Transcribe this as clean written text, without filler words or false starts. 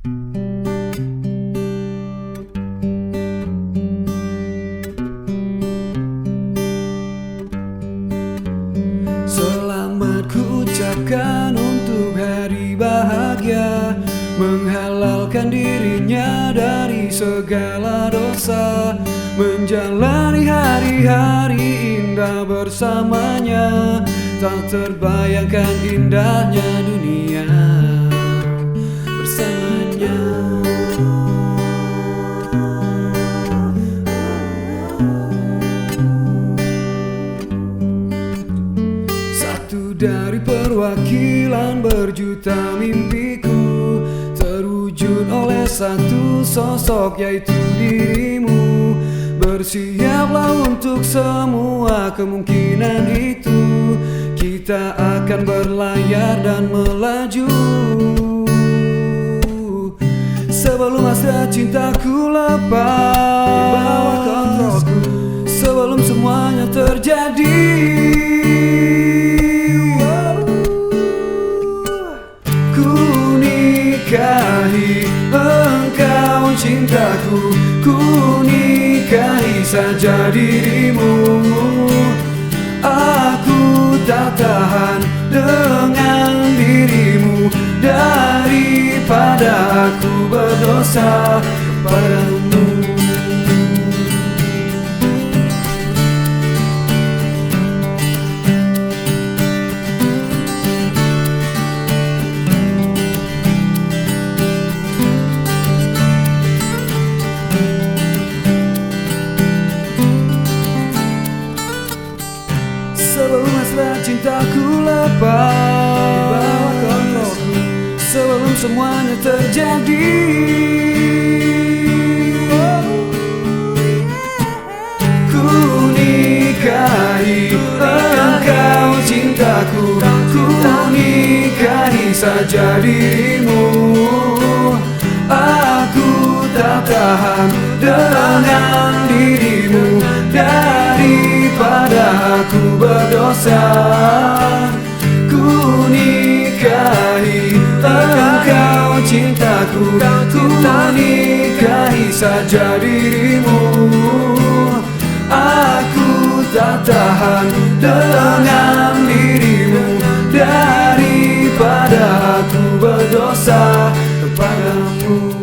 Selamat ku ucapkan untuk hari bahagia, menghalalkan dirinya dari segala dosa, menjalani hari-hari indah bersamanya. Tak terbayangkan indahnya dunia bersamanya. Satu dari perwakilan berjuta mimpiku, terwujud oleh satu sosok, yaitu dirimu. Bersiaplah untuk semua kemungkinan itu, kita akan berlayar dan melaju. Sebelum hasrat cintaku lepas di bawah kontrolku, sebelum semuanya terjadi, ku nikahi engkau cintaku, ku nikahi saja dirimu. Aku tak tahan dengan dirimu, daripada aku berdosa kepadamu. Sebelum hasrat cintaku lepas di bawah kontrolku, sebelum semuanya terjadi, ku nikahi engkau cintaku, ku nikahi saja dirimu. Aku tak tahan dengan dirimu, daripada aku berdosa. Ku nikahi engkau cintaku, ku nikahi saja dirimu. Aku tak tahan dengan dirimu, daripada aku berdosa kepadamu.